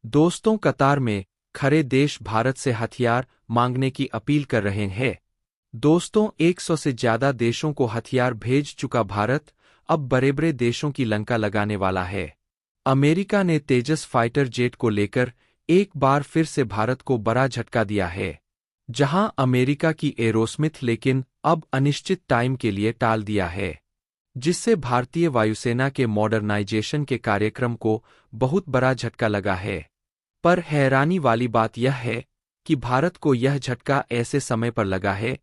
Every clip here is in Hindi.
दोस्तों, कतार में खड़े देश भारत से हथियार मांगने की अपील कर रहे हैं। दोस्तों, 100 से ज्यादा देशों को हथियार भेज चुका भारत अब बड़े बड़े देशों की लंका लगाने वाला है। अमेरिका ने तेजस फाइटर जेट को लेकर एक बार फिर से भारत को बड़ा झटका दिया है। जहां अमेरिका की एरोस्मिथ लेकिन अब अनिश्चित टाइम के लिए टाल दिया है, जिससे भारतीय वायुसेना के मॉडर्नाइजेशन के कार्यक्रम को बहुत बड़ा झटका लगा है। पर हैरानी वाली बात यह है कि भारत को यह झटका ऐसे समय पर लगा है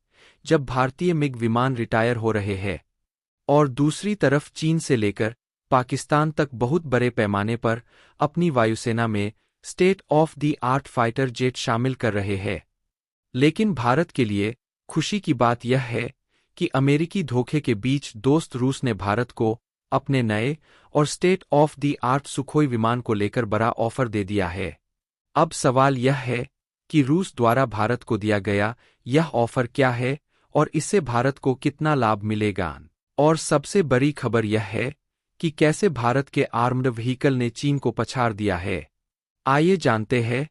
जब भारतीय मिग विमान रिटायर हो रहे हैं और दूसरी तरफ चीन से लेकर पाकिस्तान तक बहुत बड़े पैमाने पर अपनी वायुसेना में state of the art fighter jet शामिल कर रहे हैं। लेकिन भारत के लिए खुशी की बात यह है कि अमेरिकी धोखे के बीच दोस्त रूस ने भारत को अपने नए और state of the art Sukhoi विमान को लेकर बड़ा ऑफर दे दिया है। अब सवाल यह है कि रूस द्वारा भारत को दिया गया यह ऑफर क्या है और इससे भारत को कितना लाभ मिलेगा। और सबसे बड़ी खबर यह है कि कैसे भारत के आर्म्ड व्हीकल ने चीन को पछाड़ दिया है। आइए जानते हैं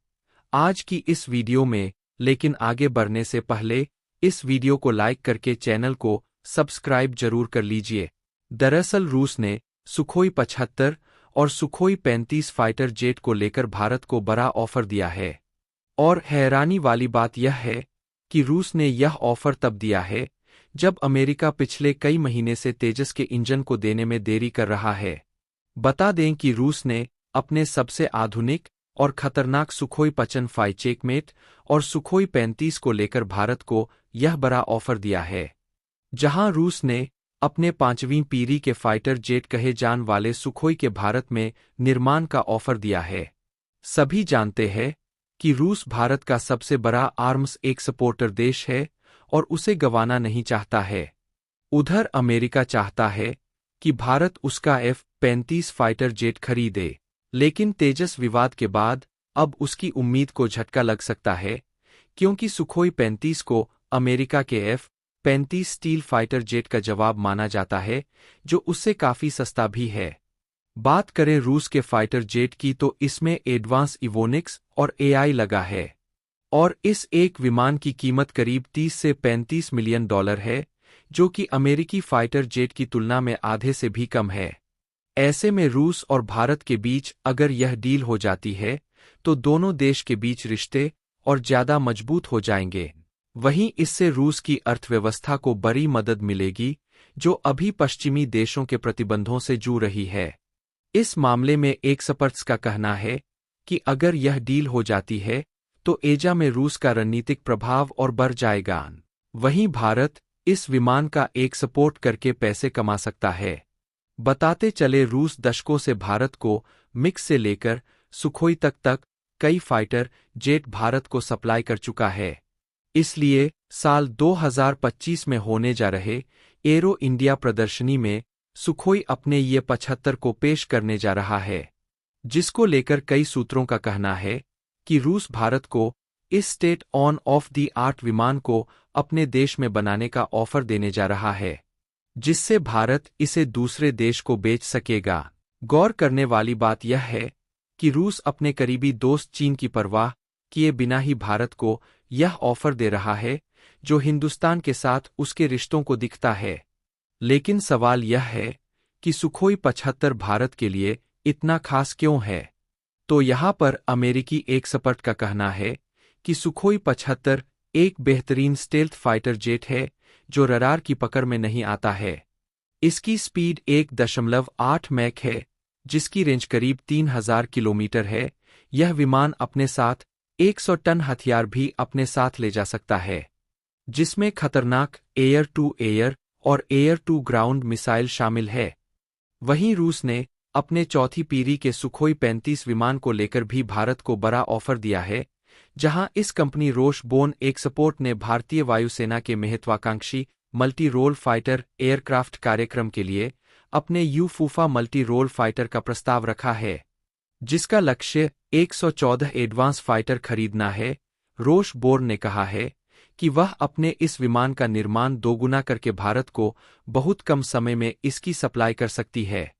आज की इस वीडियो में। लेकिन आगे बढ़ने से पहले इस वीडियो को लाइक करके चैनल को सब्सक्राइब जरूर कर लीजिए। दरअसल रूस ने सुखोई 75 और सुखोई 35 फाइटर जेट को लेकर भारत को बड़ा ऑफर दिया है। और हैरानी वाली बात यह है कि रूस ने यह ऑफर तब दिया है जब अमेरिका पिछले कई महीने से तेजस के इंजन को देने में देरी कर रहा है। बता दें कि रूस ने अपने सबसे आधुनिक और खतरनाक सुखोई 55 चेकमेट और सुखोई 35 को लेकर भारत को यह बड़ा ऑफर दिया है। जहां रूस ने अपने 5वीं पीढ़ी के फाइटर जेट कहे जान वाले सुखोई के भारत में निर्माण का ऑफर दिया है। सभी जानते हैं कि रूस भारत का सबसे बड़ा आर्म्स एक्सपोर्टर देश है और उसे गंवाना नहीं चाहता है। उधर अमेरिका चाहता है कि भारत उसका F-35 फाइटर जेट खरीदे। लेकिन तेजस विवाद के बाद अब उसकी उम्मीद को झटका लग सकता है, क्योंकि सुखोई 35 को अमेरिका के F-35 स्टील फाइटर जेट का जवाब माना जाता है, जो उससे काफी सस्ता भी है। बात करें रूस के फाइटर जेट की तो इसमें एडवांस इवोनिक्स और AI लगा है और इस एक विमान की कीमत करीब 30 से 35 मिलियन डॉलर है, जो कि अमेरिकी फाइटर जेट की तुलना में आधे से भी कम है। ऐसे में रूस और भारत के बीच अगर यह डील हो जाती है तो दोनों देश के बीच रिश्ते और ज्यादा मजबूत हो जाएंगे। वहीं इससे रूस की अर्थव्यवस्था को बड़ी मदद मिलेगी, जो अभी पश्चिमी देशों के प्रतिबंधों से जूझ रही है। इस मामले में एक्सपर्ट्स का कहना है कि अगर यह डील हो जाती है तो एजा में रूस का रणनीतिक प्रभाव और बढ़ जाएगा। वहीं भारत इस विमान का एक्सपोर्ट करके पैसे कमा सकता है। बताते चले रूस दशकों से भारत को मिग से लेकर सुखोई तक कई फाइटर जेट भारत को सप्लाई कर चुका है। इसलिए साल 2025 में होने जा रहे एरो इंडिया प्रदर्शनी में सुखोई अपने ये 75 को पेश करने जा रहा है, जिसको लेकर कई सूत्रों का कहना है कि रूस भारत को इस state on off the art विमान को अपने देश में बनाने का ऑफर देने जा रहा है, जिससे भारत इसे दूसरे देश को बेच सकेगा। गौर करने वाली बात यह है कि रूस अपने करीबी दोस्त चीन की परवाह किए बिना ही भारत को यह ऑफर दे रहा है, जो हिंदुस्तान के साथ उसके रिश्तों को दिखता है। लेकिन सवाल यह है कि सुखोई 75 भारत के लिए इतना खास क्यों है? तो यहाँ पर अमेरिकी एक्सपर्ट का कहना है कि सुखोई 75 एक बेहतरीन स्टेल्थ फाइटर जेट है जो रडार की पकड़ में नहीं आता है। इसकी स्पीड 1.8 मैक है, जिसकी रेंज करीब 3000 किलोमीटर है। यह विमान अपने साथ 100 टन हथियार भी अपने साथ ले जा सकता है, जिसमें खतरनाक एयर टू एयर और एयर टू ग्राउंड मिसाइल शामिल है। वहीं रूस ने अपने चौथी पीढ़ी के सुखोई 35 विमान को लेकर भी भारत को बड़ा ऑफर दिया है, जहां इस कंपनी रोश बोन एक्सपोर्ट ने भारतीय वायुसेना के महत्वाकांक्षी मल्टी रोल फाइटर एयरक्राफ्ट कार्यक्रम के लिए अपने यूफूफा मल्टी रोल फाइटर का प्रस्ताव रखा है, जिसका लक्ष्य 114 एडवांस फाइटर खरीदना है। रोश बोर्न ने कहा है कि वह अपने इस विमान का निर्माण दोगुना करके भारत को बहुत कम समय में इसकी सप्लाई कर सकती है।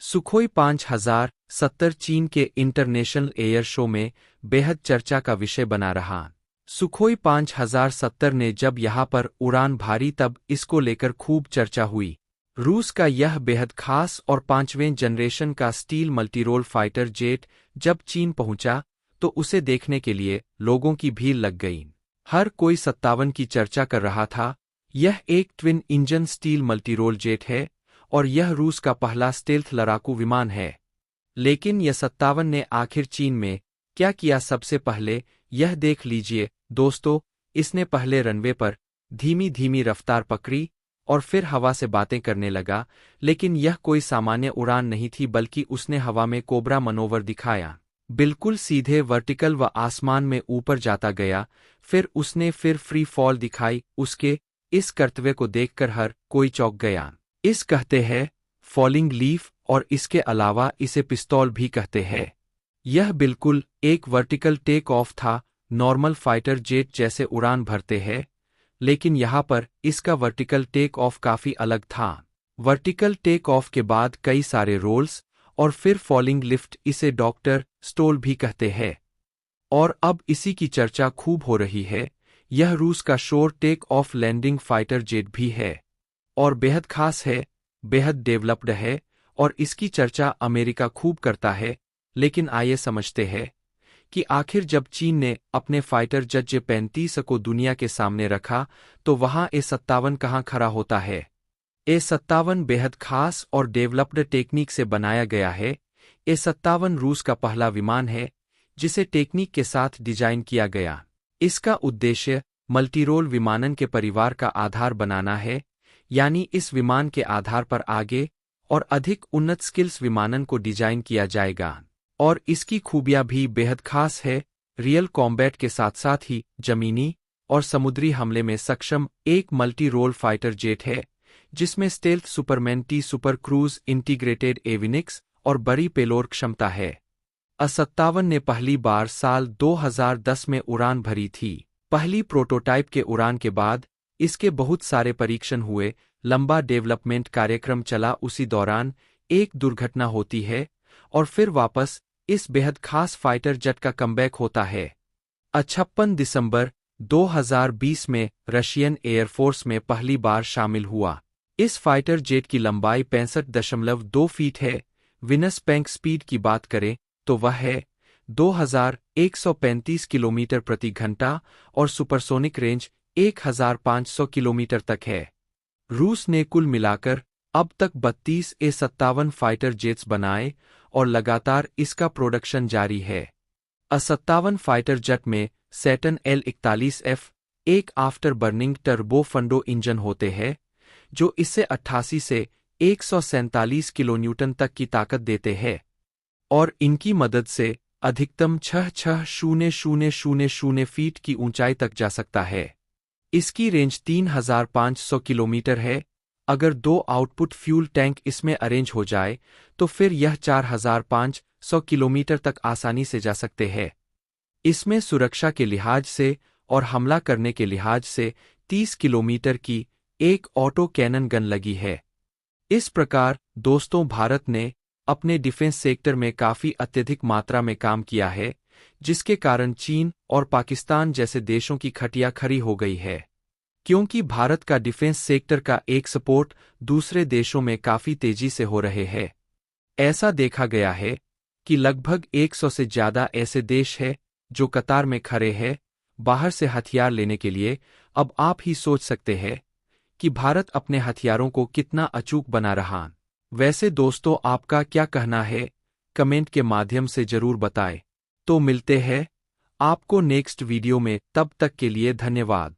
सुखोई 5070 चीन के इंटरनेशनल एयर शो में बेहद चर्चा का विषय बना रहा। सुखोई 5070 ने जब यहां पर उड़ान भरी तब इसको लेकर खूब चर्चा हुई। रूस का यह बेहद खास और 5वें जनरेशन का स्टील मल्टीरोल फाइटर जेट जब चीन पहुंचा तो उसे देखने के लिए लोगों की भीड़ लग गई। हर कोई 57 की चर्चा कर रहा था। यह एक twin engine steel multirole jet है और यह रूस का पहला स्टेल्थ लड़ाकू विमान है। लेकिन यह 57 ने आखिर चीन में क्या किया, सबसे पहले यह देख लीजिए दोस्तों। इसने पहले रनवे पर धीमी धीमी रफ्तार पकड़ी और फिर हवा से बातें करने लगा। लेकिन यह कोई सामान्य उड़ान नहीं थी, बल्कि उसने हवा में कोबरा मनोवर दिखाया। बिल्कुल सीधे वर्टिकल व आसमान में ऊपर जाता गया। फिर उसने फ्री फॉल दिखाई। उसके इस कर्तव्य को देखकर हर कोई चौंक गया। इस कहते हैं फॉलिंग लीफ, और इसके अलावा इसे पिस्तौल भी कहते हैं। यह बिल्कुल एक वर्टिकल टेक ऑफ था, नॉर्मल फाइटर जेट जैसे उड़ान भरते हैं, लेकिन यहाँ पर इसका वर्टिकल टेक ऑफ काफी अलग था। वर्टिकल टेक ऑफ के बाद कई सारे रोल्स और फिर फॉलिंग लिफ्ट, इसे डॉक्टर स्टोल भी कहते हैं। और अब इसी की चर्चा खूब हो रही है। यह रूस का short take off landing fighter jet भी है और बेहद खास है, बेहद डेवलप्ड है और इसकी चर्चा अमेरिका खूब करता है। लेकिन आइए समझते हैं कि आखिर जब चीन ने अपने फाइटर जेट J-35 को दुनिया के सामने रखा तो वहां A-57 कहां खड़ा होता है। A-57 बेहद खास और डेवलप्ड टेक्निक से बनाया गया है। A-57 रूस का पहला विमान है जिसे टेक्निक के साथ डिजाइन किया गया। इसका उद्देश्य मल्टीरोल विमानन के परिवार का आधार बनाना है, यानी इस विमान के आधार पर आगे और अधिक उन्नत स्किल्स विमानन को डिजाइन किया जाएगा। और इसकी खूबियां भी बेहद खास है। रियल कॉम्बैट के साथ साथ ही जमीनी और समुद्री हमले में सक्षम एक मल्टी रोल फाइटर जेट है, जिसमें stealth supermanoeuvrability supercruise integrated avionics और बड़ी पेलोड क्षमता है। A-57 ने पहली बार साल 2010 में उड़ान भरी थी। पहली प्रोटोटाइप के उड़ान के बाद इसके बहुत सारे परीक्षण हुए, लंबा डेवलपमेंट कार्यक्रम चला। उसी दौरान एक दुर्घटना होती है और फिर वापस इस बेहद खास फाइटर जेट का कमबैक होता है। 56 दिसंबर 2020 में रशियन एयरफोर्स में पहली बार शामिल हुआ। इस फाइटर जेट की लंबाई 65.2 फीट है। विनस पैंक स्पीड की बात करें तो वह है 2135 किलोमीटर प्रति घंटा और सुपरसोनिक रेंज 1500 किलोमीटर तक है। रूस ने कुल मिलाकर अब तक 32 A-57 फाइटर जेट्स बनाए और लगातार इसका प्रोडक्शन जारी है। A-57 फाइटर जेट में सैटर्न L-41F एक आफ्टर बर्निंग टर्बो फंडो इंजन होते हैं, जो इससे 88 से 147 किलोन्यूटन तक की ताकत देते हैं और इनकी मदद से अधिकतम 66000 फीट की ऊंचाई तक जा सकता है। इसकी रेंज 3500 किलोमीटर है। अगर 2 आउटपुट फ्यूल टैंक इसमें अरेंज हो जाए तो फिर यह 4500 किलोमीटर तक आसानी से जा सकते हैं। इसमें सुरक्षा के लिहाज से और हमला करने के लिहाज से 30 किलोमीटर की एक ऑटो कैनन गन लगी है। इस प्रकार दोस्तों, भारत ने अपने डिफेंस सेक्टर में काफी अत्यधिक मात्रा में काम किया है, जिसके कारण चीन और पाकिस्तान जैसे देशों की खटिया खड़ी हो गई है, क्योंकि भारत का डिफेंस सेक्टर का एक सपोर्ट दूसरे देशों में काफी तेजी से हो रहे हैं। ऐसा देखा गया है कि लगभग 100 से ज्यादा ऐसे देश हैं जो कतार में खड़े हैं बाहर से हथियार लेने के लिए। अब आप ही सोच सकते हैं कि भारत अपने हथियारों को कितना अचूक बना रहा। वैसे दोस्तों, आपका क्या कहना है, कमेंट के माध्यम से जरूर बताएं। तो मिलते हैं आपको नेक्स्ट वीडियो में, तब तक के लिए धन्यवाद।